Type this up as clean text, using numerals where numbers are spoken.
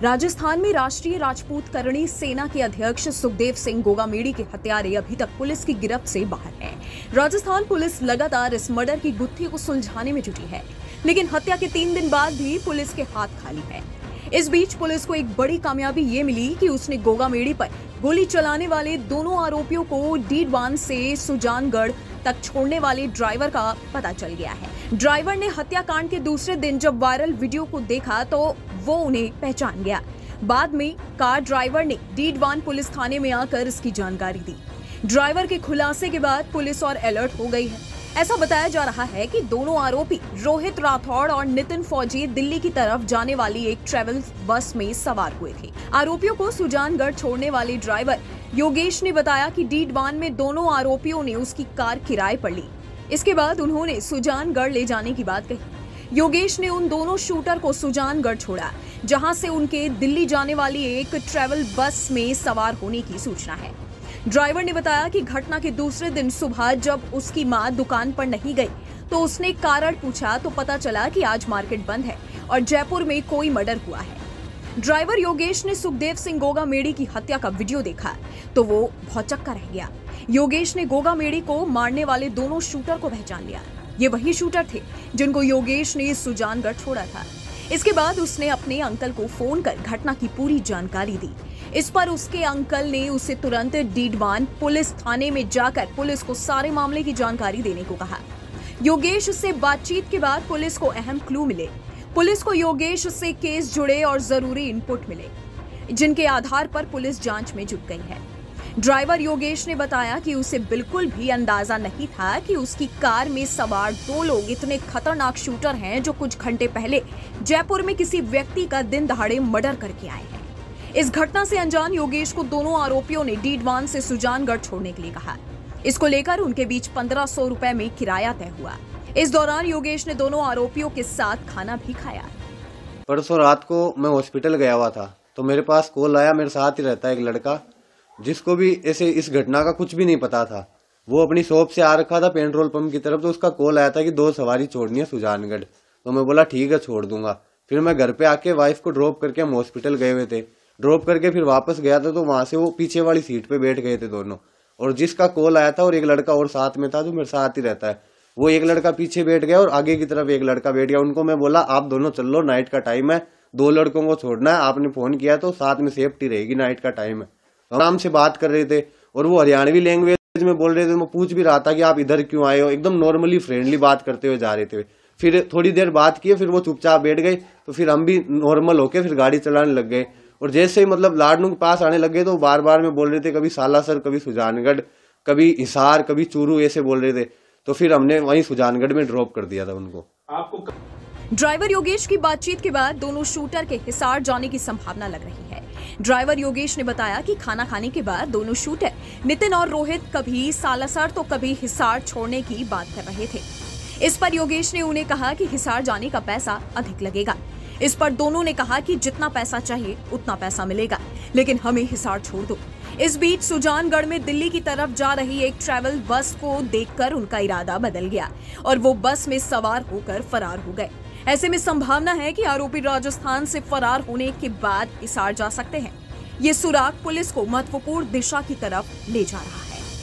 राजस्थान में राष्ट्रीय राजपूत करणी सेना के अध्यक्ष सुखदेव सिंह गोगामेड़ी के हत्यारे अभी तक पुलिस की गिरफ्त से बाहर हैं। राजस्थान पुलिस लगातार इस मर्डर की गुत्थी को सुलझाने में जुटी है, लेकिन हत्या के 3 दिन बाद भी पुलिस के हाथ खाली है। इस बीच पुलिस को एक बड़ी कामयाबी ये मिली कि उसने गोगामेड़ी पर गोली चलाने वाले दोनों आरोपियों को डीडवान से सुजानगढ़ तक छोड़ने वाले ड्राइवर का पता चल गया है। ड्राइवर ने हत्याकांड के दूसरे दिन जब वायरल वीडियो को देखा तो वो उन्हें पहचान गया। बाद में कार ड्राइवर ने डीडवान पुलिस थाने में आकर इसकी जानकारी दी। ड्राइवर के खुलासे के बाद पुलिस और अलर्ट हो गई है। ऐसा बताया जा रहा है कि दोनों आरोपी रोहित राठौड़ और नितिन फौजी दिल्ली की तरफ जाने वाली एक ट्रैवल बस में सवार हुए थे। आरोपियों को सुजानगढ़ छोड़ने वाले ड्राइवर योगेश ने बताया कि डीडवान में दोनों आरोपियों ने उसकी कार किराए पर ली। इसके बाद उन्होंने सुजानगढ़ ले जाने की बात कही। योगेश ने उन दोनों शूटर को सुजानगढ़ छोड़ा, जहां से उनके दिल्ली जाने वाली एक ट्रैवल बस में सवार होने की सूचना है। ड्राइवर ने बताया कि घटना के दूसरे दिन सुबह जब उसकी मां दुकान पर नहीं गई तो उसने कारण पूछा तो पता चला कि आज मार्केट बंद है और जयपुर में कोई मर्डर हुआ है। ड्राइवर योगेश ने सुखदेव सिंह गोगामेड़ी की हत्या का वीडियो देखा तो वो भौचक्का रह गया। योगेश ने गोगामेड़ी को मारने वाले दोनों शूटर को पहचान लिया। ये वही शूटर थे जिनको योगेश ने सुजानगढ़ छोड़ा था। इसके बाद उसने अपने अंकल को फोन कर घटना की पूरी जानकारी दी। इस पर उसके अंकल ने उसे तुरंत डीडवान पुलिस थाने में जाकर पुलिस को सारे मामले की जानकारी देने को कहा। योगेश से बातचीत के बाद पुलिस को अहम क्लू मिले। पुलिस को योगेश से केस जुड़े और जरूरी इनपुट मिले, जिनके आधार पर पुलिस जांच में जुट गई है। ड्राइवर योगेश ने बताया कि उसे बिल्कुल भी अंदाजा नहीं था कि उसकी कार में सवार 2 लोग इतने खतरनाक शूटर हैं जो कुछ घंटे पहले जयपुर में किसी व्यक्ति का दिन दहाड़े मर्डर करके आए हैं। इस घटना से अनजान योगेश को दोनों आरोपियों ने डीडवान से सुजानगढ़ छोड़ने के लिए कहा। इसको लेकर उनके बीच 1500 रुपए में किराया तय हुआ। इस दौरान योगेश ने दोनों आरोपियों के साथ खाना भी खाया। परसों रात को मैं हॉस्पिटल गया हुआ था तो मेरे पास कॉल आया। मेरे साथ ही रहता है एक लड़का जिसको भी ऐसे इस घटना का कुछ भी नहीं पता था। वो अपनी शॉप से आ रखा था पेट्रोल पंप की तरफ, तो उसका कॉल आया था कि 2 सवारी छोड़नी है सुजानगढ़। तो मैं बोला ठीक है छोड़ दूंगा। फिर मैं घर पे आके वाइफ को ड्रॉप करके हम हॉस्पिटल गए हुए थे। ड्रॉप करके फिर वापस गया था तो वहां से वो पीछे वाली सीट पे बैठ गए थे दोनों। और जिसका कॉल आया था और एक लड़का और साथ में था जो मेरे साथ ही रहता है, वो एक लड़का पीछे बैठ गया और आगे की तरफ एक लड़का बैठ गया। उनको मैं बोला आप दोनों चल लो, नाइट का टाइम है, 2 लड़कों को छोड़ना है, आपने फोन किया तो साथ में सेफ्टी रहेगी, नाइट का टाइम है। आराम से बात कर रहे थे और वो हरियाणवी लैंग्वेज में बोल रहे थे। मैं पूछ भी रहा था कि आप इधर क्यों आए हो, एकदम नॉर्मली फ्रेंडली बात करते हुए जा रहे थे। फिर थोड़ी देर बात किए, फिर वो चुपचाप बैठ गए तो फिर हम भी नॉर्मल होके फिर गाड़ी चलाने लग गए। और जैसे ही मतलब लाडनू के पास आने लगे तो बार बार में बोल रहे थे कभी सालासर, कभी सुजानगढ़, कभी हिसार, कभी चूरू, ऐसे बोल रहे थे। तो फिर हमने वहीं सुजानगढ़ में ड्रॉप कर दिया था उनको। ड्राइवर योगेश की बातचीत के बाद दोनों शूटर के हिसार जाने की संभावना लग रही है। ड्राइवर योगेश ने बताया कि खाना खाने के बाद दोनों शूटर नितिन और रोहित कभी सालासर तो कभी हिसार छोड़ने की बात कर रहे थे। इस पर योगेश ने उन्हें कहा कि हिसार जाने का पैसा अधिक लगेगा। इस पर दोनों ने कहा कि जितना पैसा चाहिए उतना पैसा मिलेगा, लेकिन हमें हिसार छोड़ दो। इस बीच सुजानगढ़ में दिल्ली की तरफ जा रही एक ट्रैवल बस को देखकर उनका इरादा बदल गया और वो बस में सवार होकर फरार हो गए। ऐसे में संभावना है कि आरोपी राजस्थान से फरार होने के बाद हिसार जा सकते हैं। ये सुराग पुलिस को महत्वपूर्ण दिशा की तरफ ले जा रहा है।